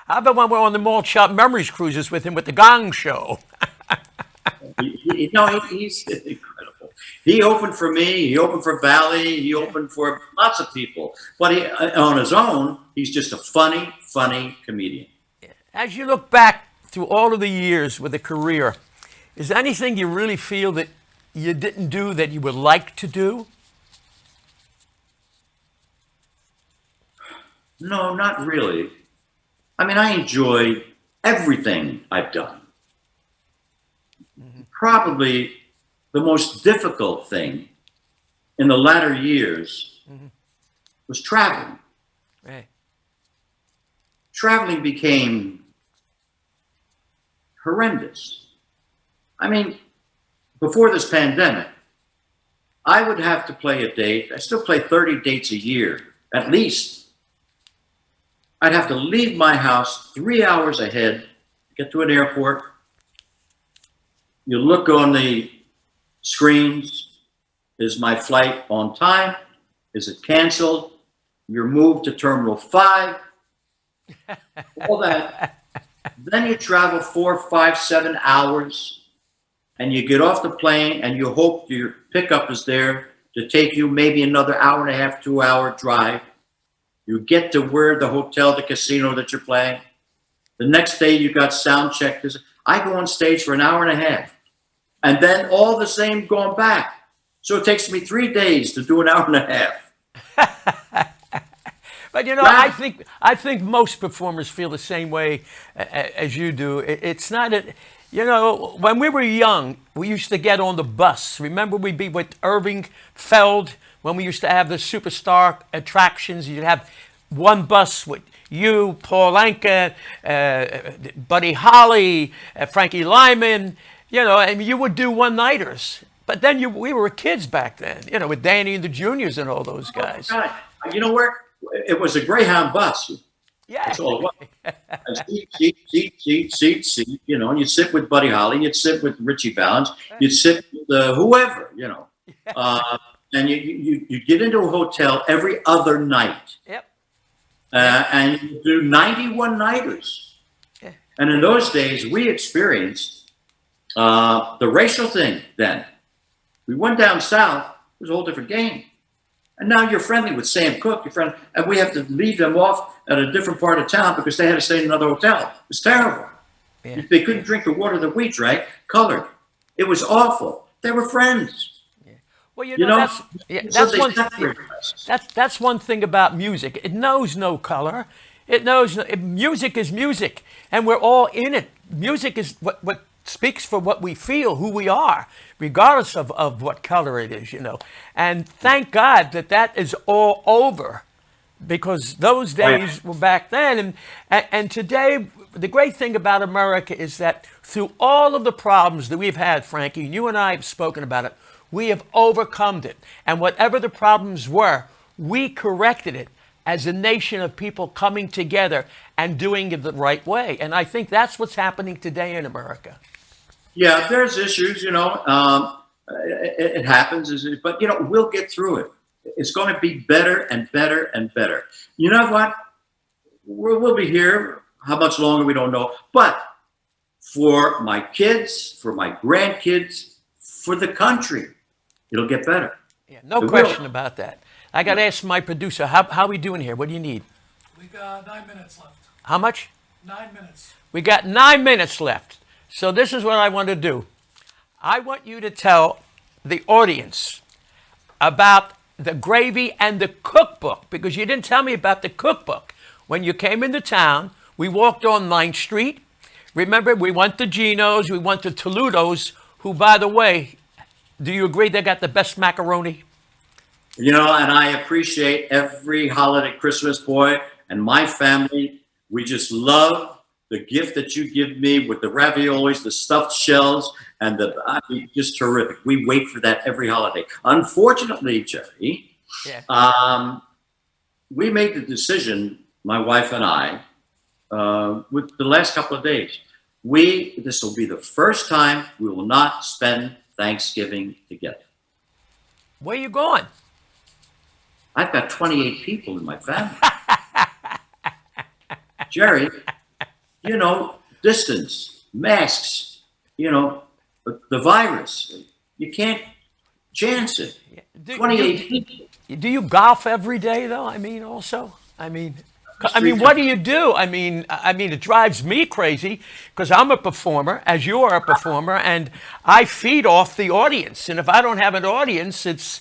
How about when we're on the Malt Shop Memories cruises with him with the Gong Show? He's incredible. He opened for me. He opened for Valley. He opened for lots of people. But on his own, he's just a funny comedian. As you look back through all of the years with a career, is there anything you really feel that you didn't do that you would like to do? No, not really. I mean, I enjoy everything I've done. Probably the most difficult thing in the latter years was traveling. Right. Traveling became horrendous. I mean, before this pandemic, I would have to play a date. I still play 30 dates a year, at least. I'd have to leave my house 3 hours ahead, get to an airport. You look on the screens. Is my flight on time? Is it canceled? You're moved to Terminal 5. All that. Then you travel 4, 5, 7 hours, and you get off the plane, and you hope your pickup is there to take you maybe another hour and a half, 2-hour drive. You get to where the hotel, the casino that you're playing. The next day you got sound check. I go on stage for an hour and a half, and then all the same going back. So it takes me 3 days to do an hour and a half. But you know, I think most performers feel the same way as you do. It's not a, you know, when we were young, we used to get on the bus. Remember, we'd be with Irving Feld when we used to have the superstar attractions. You'd have one bus with you, Paul Anka, Buddy Holly, Frankie Lyman, you know, and you would do one-nighters. But then we were kids back then, you know, with Danny and the Juniors and all those guys. God. You know where? It was a Greyhound bus. Yeah. That's all it was. Seat, you know, and you'd sit with Buddy Holly, you'd sit with Richie Valens, you'd sit with whoever, you know. And you get into a hotel every other night. Yep. And you do 91 nighters. Yeah. And in those days, we experienced the racial thing then. We went down south, it was a whole different game. And now you're friendly with Sam Cooke, and we have to leave them off at a different part of town because they had to stay in another hotel. It was terrible. Yeah. They couldn't drink the water that we drank, colored. It was awful. They were friends. Yeah. Well, you know that's one thing about music. It knows no color. It knows music is music, and we're all in it. Music is what speaks for what we feel, who we are, regardless of what color it is, you know. And thank God that is all over, because those days were back then. And today, the great thing about America is that through all of the problems that we've had, Frankie, and you and I have spoken about it, we have overcome it. And whatever the problems were, we corrected it as a nation of people coming together and doing it the right way. And I think that's what's happening today in America. Yeah, there's issues, you know. It happens, but you know, we'll get through it. It's going to be better and better and better. You know what? We'll be here. How much longer, we don't know. But for my kids, for my grandkids, for the country, it'll get better. Yeah, no question about that. I got to ask my producer, how are we doing here? What do you need? We got 9 minutes left. How much? 9 minutes. We got 9 minutes left. So this is what I want to do. I want you to tell the audience about the gravy and the cookbook, because you didn't tell me about the cookbook. When you came into town, we walked on 9th Street. Remember, we went to Gino's, we went to Toledo's, who, by the way, do you agree they got the best macaroni? You know, and I appreciate every holiday, Christmas, boy, and my family. We just love the gift that you give me with the raviolis, the stuffed shells, and just terrific. We wait for that every holiday. Unfortunately, Jerry, we made the decision, my wife and I, with the last couple of days. This will be the first time we will not spend Thanksgiving together. Where are you going? I've got 28 people in my family. Jerry, you know, distance, masks, you know, the virus. You can't chance it. 28 people. Do you golf every day, though? I mean, also? I mean, what do you do? I mean, it drives me crazy because I'm a performer, as you are a performer, and I feed off the audience. And if I don't have an audience, it's,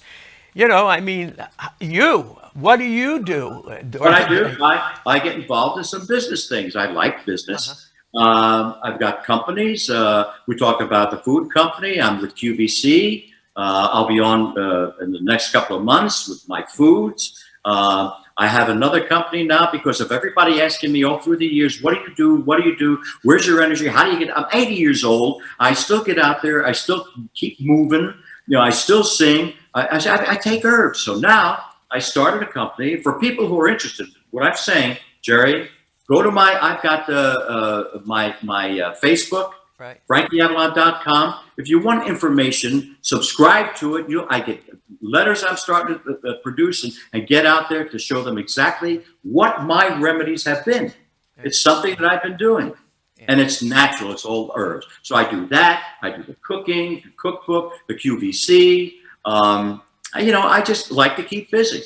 you know, I mean, what do you do? What I do, I get involved in some business things. I like business. I've got companies. We talk about the food company. I'm with QVC. I'll be on in the next couple of months with my foods. I have another company now because of everybody asking me all through the years, what do you do? What do you do? Where's your energy? How do you get? I'm 80 years old. I still get out there. I still keep moving. You know, I still sing. I take herbs. So now I started a company for people who are interested. What I'm saying, Jerry, go to I've got my Facebook, right. FrankieAvalon.com. If you want information, subscribe to it. I get letters I'm starting to produce and get out there to show them exactly what my remedies have been. It's something that I've been doing. And it's natural. It's all herbs. So I do that. I do the cooking, the cookbook, the QVC. You know, I just like to keep busy.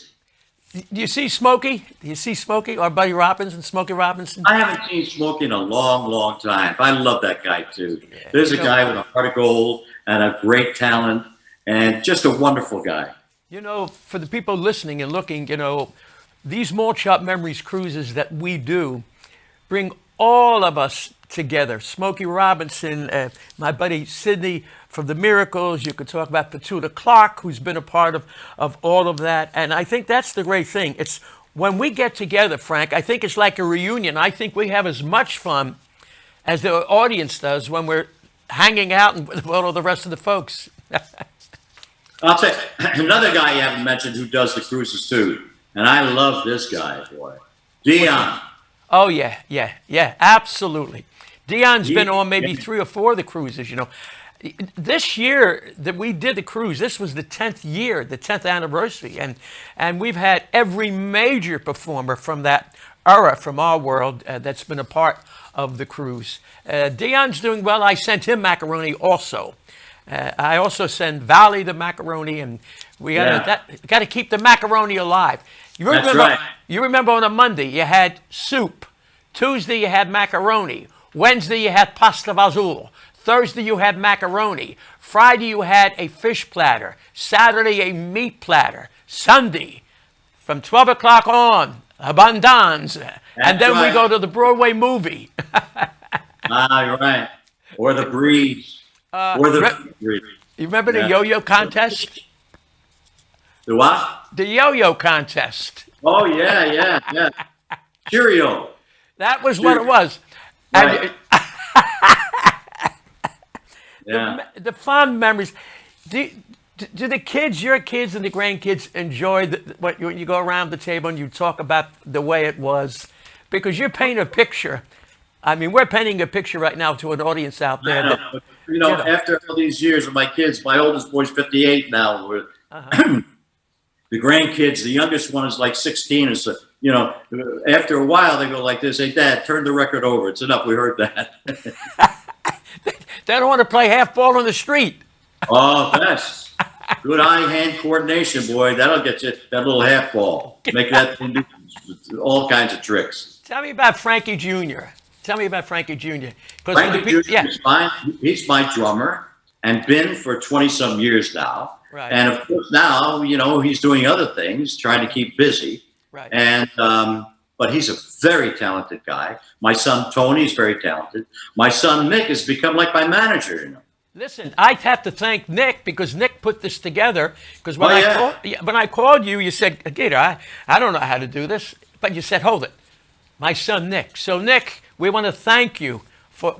Do you see Smokey? Do you see Smokey or Buddy Robinson, Smokey Robinson? I haven't seen Smokey in a long, long time. I love that guy too. Yeah, there's a guy with a heart of gold and a great talent and just a wonderful guy. You know, for the people listening and looking, you know, these Malt Shop Memories cruises that we do bring all of us together. Smokey Robinson, my buddy Sidney from the Miracles. You could talk about Petula Clark, who's been a part of all of that. And I think that's the great thing. It's when we get together, Frank, I think it's like a reunion. I think we have as much fun as the audience does when we're hanging out and with all of the rest of the folks. I'll tell you, another guy you haven't mentioned who does the cruises too, and I love this guy, boy. Dion. Oh, yeah, absolutely. Dion's been on maybe 3 or 4 of the cruises, you know. This year that we did the cruise, this was the 10th year, the 10th anniversary, and we've had every major performer from that era, from our world, that's been a part of the cruise. Dion's doing well. I sent him macaroni also. I also send Valley the macaroni, and we got to keep the macaroni alive. You remember, That's right. You remember on a Monday you had soup, Tuesday you had macaroni, Wednesday you had pasta vazul, Thursday you had macaroni, Friday you had a fish platter, Saturday a meat platter, Sunday from 12 o'clock on, abundance, and then we go to the Broadway movie. You're right. Or the breeze. Or the breeze. You remember the yo-yo contest? The what? The yo-yo contest. Oh, yeah. Cheerio. That was what it was. Right. And the fond memories. Do the kids, your kids and the grandkids, enjoy when you go around the table and you talk about the way it was? Because you're painting a picture. I mean, we're painting a picture right now to an audience out there. After all these years with my kids, my oldest boy's 58 now. The grandkids, the youngest one is like 16. And so, after a while, they go like this: "Hey, Dad, turn the record over. It's enough. We heard that." They don't want to play half ball on the street. Oh, that's good eye-hand coordination, boy. That'll get you that little half ball. Make that thing do all kinds of tricks. Tell me about Frankie Jr. Frankie Jr. Frankie Jr. is fine. He's my drummer and been for 20-some years now. Right. And of course now, he's doing other things, trying to keep busy. Right. And but he's a very talented guy. My son Tony's very talented. My son Nick has become like my manager. Listen, I have to thank Nick because Nick put this together. Because when I called you, you said, "Geator, I don't know how to do this," but you said, "Hold it, my son Nick." So Nick, we want to thank you for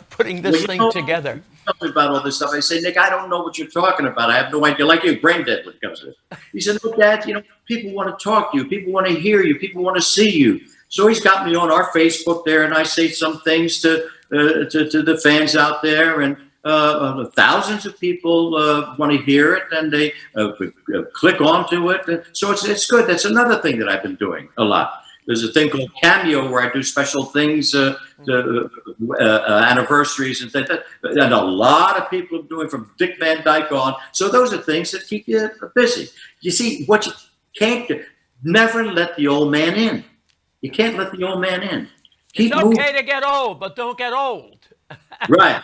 putting this thing together. About all this stuff, I say, "Nick, I don't know what you're talking about. I have no idea." Like you, brain dead when it comes to this. He said, "Look, Dad, people want to talk to you. People want to hear you. People want to see you." So he's got me on our Facebook there, and I say some things to the fans out there, and thousands of people want to hear it, and they click onto it. So it's good. That's another thing that I've been doing a lot. There's a thing called Cameo where I do special things, anniversaries and things. And a lot of people are doing from Dick Van Dyke on. So those are things that keep you busy. You see, what you can't do, never let the old man in. You can't let the old man in. It's okay to get old, but don't get old. Right.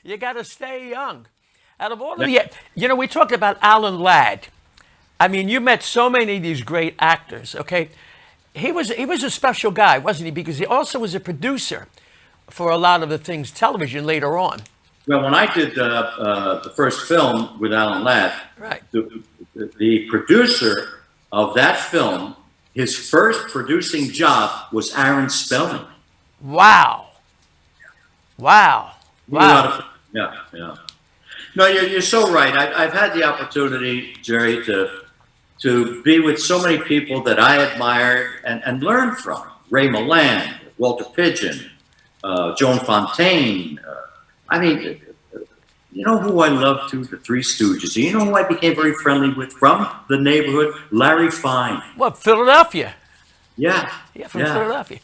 You got to stay young. Out of all of the, we talked about Alan Ladd. I mean, you met so many of these great actors, okay? He was a special guy, wasn't he? Because he also was a producer for a lot of the things television later on. Well, when I did the first film with Alan Ladd, right, the producer of that film, his first producing job was Aaron Spelling. Wow. Yeah. No, you're so right. I've had the opportunity, Jerry, to be with so many people that I admire and learn from. Ray Milland, Walter Pidgeon, Joan Fontaine. I mean, you know who I love too? The Three Stooges. You know who I became very friendly with from the neighborhood? Larry Fine. What, Philadelphia? Yeah, from Philadelphia.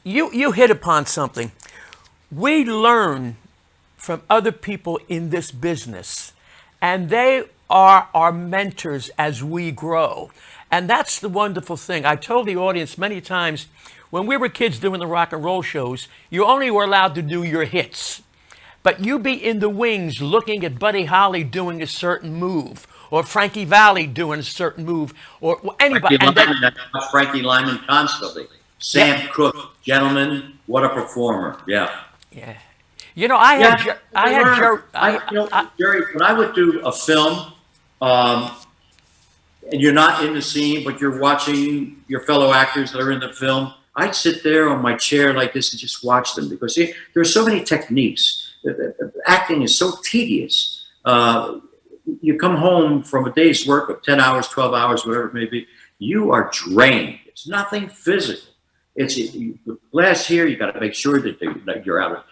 You hit upon something. We learn from other people in this business, and they are our mentors as we grow. And that's the wonderful thing. I told the audience many times, when we were kids doing the rock and roll shows, you only were allowed to do your hits. But you be in the wings looking at Buddy Holly doing a certain move, or Frankie Valley doing a certain move, or anybody. Frankie Lyman constantly. Sam Cooke, gentlemen, what a performer. Yeah. Yeah. You know, I had Jerry, when I would do a film, and you're not in the scene, but you're watching your fellow actors that are in the film, I'd sit there on my chair like this and just watch them, because see, there are so many techniques. Acting is so tedious. You come home from a day's work of 10 hours, 12 hours, whatever it may be, you are drained. It's nothing physical. The glass here, you got to make sure that you're out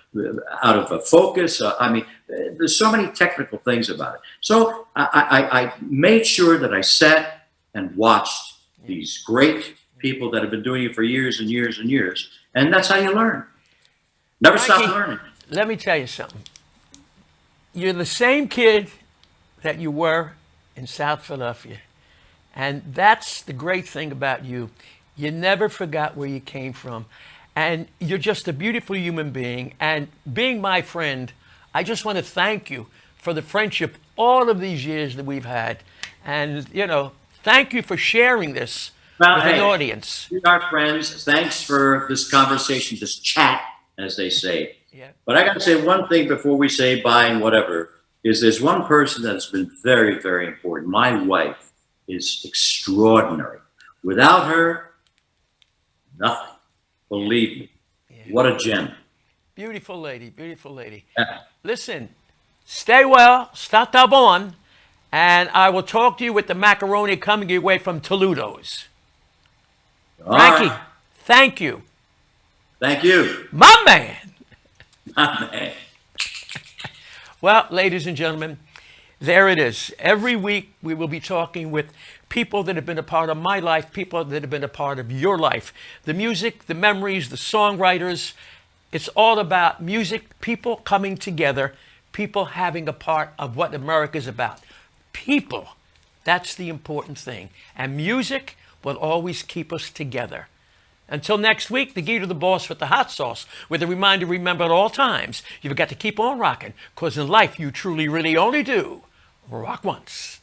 of focus. I mean, there's so many technical things about it. So I made sure that I sat and watched these great people that have been doing it for years and years and years. And that's how you learn. Never stop learning. Let me tell you something. You're the same kid that you were in South Philadelphia. And that's the great thing about you. You never forgot where you came from. And you're just a beautiful human being. And being my friend, I just want to thank you for the friendship all of these years that we've had. And, you know, thank you for sharing this with an audience. We are friends. Thanks for this conversation, this chat, as they say. Yeah. But I got to say one thing before we say bye and whatever, is there's one person that's been very, very important. My wife is extraordinary. Without her, nothing. Believe me. Yeah. What a gem. Beautiful lady, beautiful lady. Yeah. Listen, stay well, stata bon, and I will talk to you with the macaroni coming your way from Toledo's. Frankie, thank you. Thank you. My man. My man. Well, ladies and gentlemen, there it is. Every week we will be talking with people that have been a part of my life, people that have been a part of your life. The music, the memories, the songwriters. It's all about music, people coming together, people having a part of what America's about. People, that's the important thing. And music will always keep us together. Until next week, the Geator, the boss with the hot sauce, with a reminder, remember at all times, you've got to keep on rocking, because in life you truly, really only do rock once.